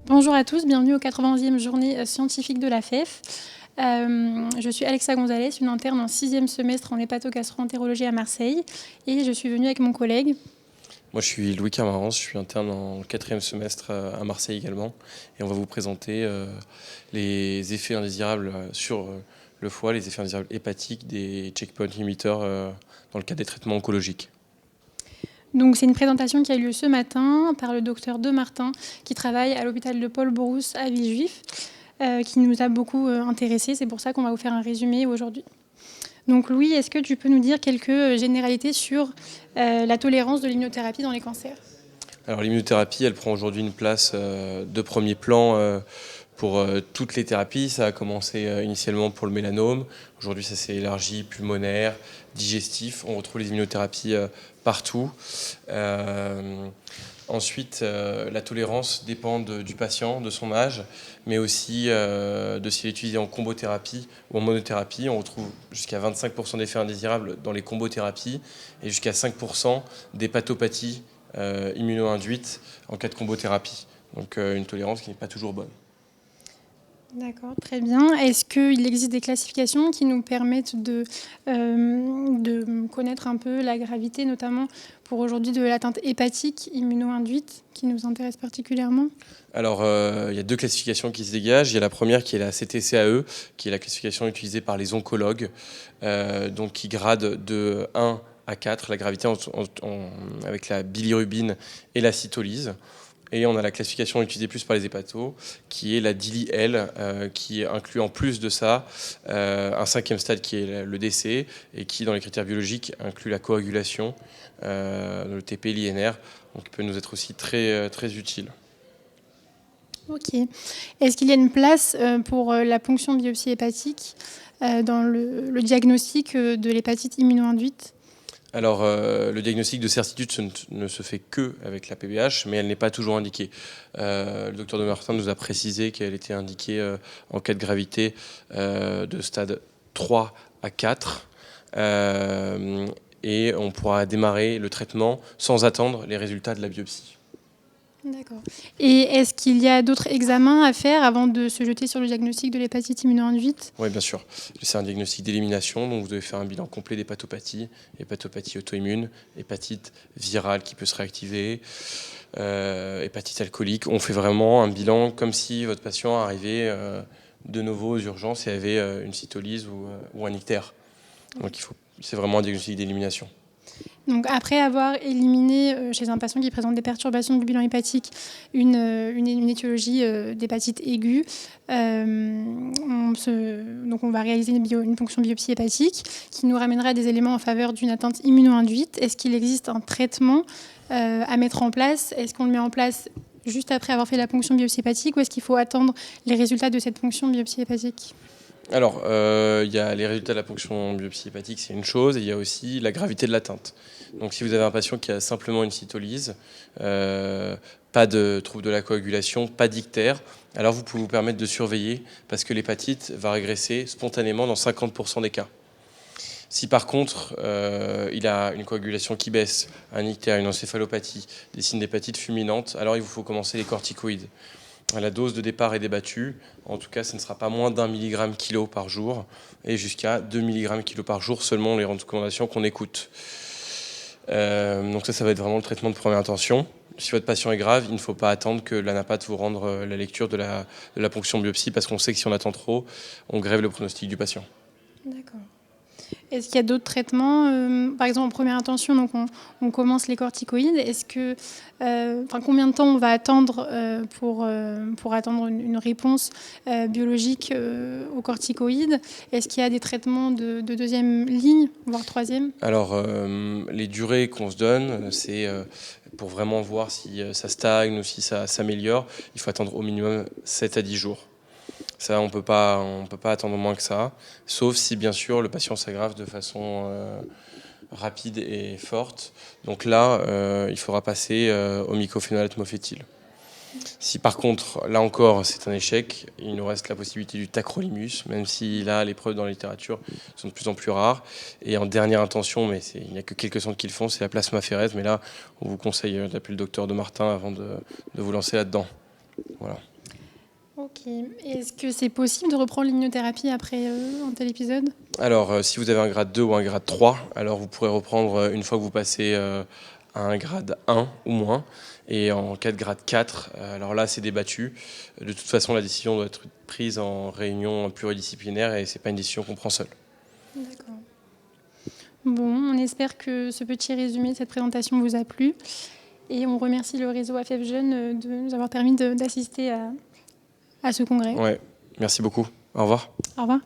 Bonjour à tous, bienvenue aux 91e journée scientifique de la FEF. Je suis Alexa Gonzalez, une interne en 6e semestre en hépatogastro-entérologie à Marseille, et je suis venue avec mon collègue. Moi, je suis Louis Carmarance, je suis interne en 4e semestre à Marseille également, et on va vous présenter les effets indésirables sur le foie, les effets indésirables hépatiques des checkpoint inhibitors dans le cadre des traitements oncologiques. Donc c'est une présentation qui a eu lieu ce matin par le docteur Demartin, qui travaille à l'hôpital de Paul Brousse à Villejuif, qui nous a beaucoup intéressés. C'est pour ça qu'on va vous faire un résumé aujourd'hui. Donc Louis, est-ce que tu peux nous dire quelques généralités sur la tolérance de l'immunothérapie dans les cancers ? Alors l'immunothérapie, elle prend aujourd'hui une place de premier plan pour toutes les thérapies. Ça a commencé initialement pour le mélanome. Aujourd'hui, ça s'est élargi pulmonaire, digestif. On retrouve les immunothérapies partout. Ensuite, la tolérance dépend du patient, de son âge, mais aussi de s'il est utilisé en combothérapie ou en monothérapie. On retrouve jusqu'à 25% d'effets indésirables dans les combothérapies et jusqu'à 5% d'hépatopathies immuno-induites en cas de combothérapie. Donc une tolérance qui n'est pas toujours bonne. D'accord, très bien. Est-ce qu'il existe des classifications qui nous permettent de connaître un peu la gravité, notamment pour aujourd'hui de l'atteinte hépatique immuno-induite, qui nous intéresse particulièrement ? Alors, il y a deux classifications qui se dégagent. Il y a la première qui est la CTCAE, qui est la classification utilisée par les oncologues, donc qui grade de 1 à 4 la gravité avec la bilirubine et la cytolyse. Et on a la classification utilisée plus par les hépatos, qui est la DILI-L, qui inclut en plus de ça un 5e stade qui est le décès, et qui, dans les critères biologiques, inclut la coagulation, le TP, l'INR, donc qui peut nous être aussi très, très utile. Ok. Est-ce qu'il y a une place pour la ponction biopsie hépatique dans le diagnostic de l'hépatite immuno-induite ? Alors, le diagnostic de certitude ne se fait que avec la PBH, mais elle n'est pas toujours indiquée. Le docteur Demartin nous a précisé qu'elle était indiquée en cas de gravité de stade 3 à 4. Et on pourra démarrer le traitement sans attendre les résultats de la biopsie. D'accord. Et est-ce qu'il y a d'autres examens à faire avant de se jeter sur le diagnostic de l'hépatite immuno-induite ? Oui, bien sûr. C'est un diagnostic d'élimination, donc vous devez faire un bilan complet d'hépatopathie, hépatopathie auto-immune, hépatite virale qui peut se réactiver, hépatite alcoolique. On fait vraiment un bilan comme si votre patient arrivait de nouveau aux urgences et avait une cytolyse ou un ictère. Donc c'est vraiment un diagnostic d'élimination. Donc après avoir éliminé chez un patient qui présente des perturbations du bilan hépatique une étiologie d'hépatite aiguë, donc on va réaliser une ponction biopsie hépatique qui nous ramènera des éléments en faveur d'une atteinte immuno-induite. Est-ce qu'il existe un traitement à mettre en place ? Est-ce qu'on le met en place juste après avoir fait la ponction biopsie hépatique ou est-ce qu'il faut attendre les résultats de cette ponction biopsie hépatique ? Alors, il y a les résultats de la ponction biopsie hépatique, c'est une chose, et il y a aussi la gravité de l'atteinte. Donc si vous avez un patient qui a simplement une cytolyse, pas de trouble de la coagulation, pas d'ictère, alors vous pouvez vous permettre de surveiller parce que l'hépatite va régresser spontanément dans 50% des cas. Si par contre il a une coagulation qui baisse, un ictère, une encéphalopathie, des signes d'hépatite fulminante, alors il vous faut commencer les corticoïdes. La dose de départ est débattue. En tout cas, ce ne sera pas moins d'1 mg/kg par jour et jusqu'à 2 mg/kg par jour selon les recommandations qu'on écoute. Donc ça va être vraiment le traitement de première intention. Si votre patient est grave, il ne faut pas attendre que l'anapathe vous rende la lecture de la ponction biopsie parce qu'on sait que si on attend trop, on grève le pronostic du patient. D'accord. Est-ce qu'il y a d'autres traitements par exemple, en première intention, donc on commence les corticoïdes. Est-ce que, combien de temps on va attendre pour attendre une réponse biologique aux corticoïdes ? Est-ce qu'il y a des traitements de deuxième ligne, voire troisième ? Alors, les durées qu'on se donne, c'est pour vraiment voir si ça stagne ou si ça s'améliore, il faut attendre au minimum 7 à 10 jours. Ça, on peut pas attendre moins que ça, sauf si, bien sûr, le patient s'aggrave de façon rapide et forte. Donc là, il faudra passer au mycophénolate mofétyle. Si par contre, là encore, c'est un échec, il nous reste la possibilité du tacrolimus, même si là, les preuves dans la littérature sont de plus en plus rares. Et en dernière intention, mais il n'y a que quelques centres qui le font, c'est la plasmaphérèse. Mais là, on vous conseille d'appeler le docteur Demartin avant de vous lancer là-dedans. Voilà. Ok. Et est-ce que c'est possible de reprendre l'immunothérapie après un tel épisode? Alors, si vous avez un grade 2 ou un grade 3, alors vous pourrez reprendre une fois que vous passez à un grade 1 ou moins. Et en cas de grade 4, alors là, c'est débattu. De toute façon, la décision doit être prise en réunion pluridisciplinaire et c'est pas une décision qu'on prend seul. D'accord. Bon, on espère que ce petit résumé de cette présentation vous a plu. Et on remercie le réseau AFF Jeunes de nous avoir permis d'assister à ce congrès. Ouais, merci beaucoup. Au revoir. Au revoir.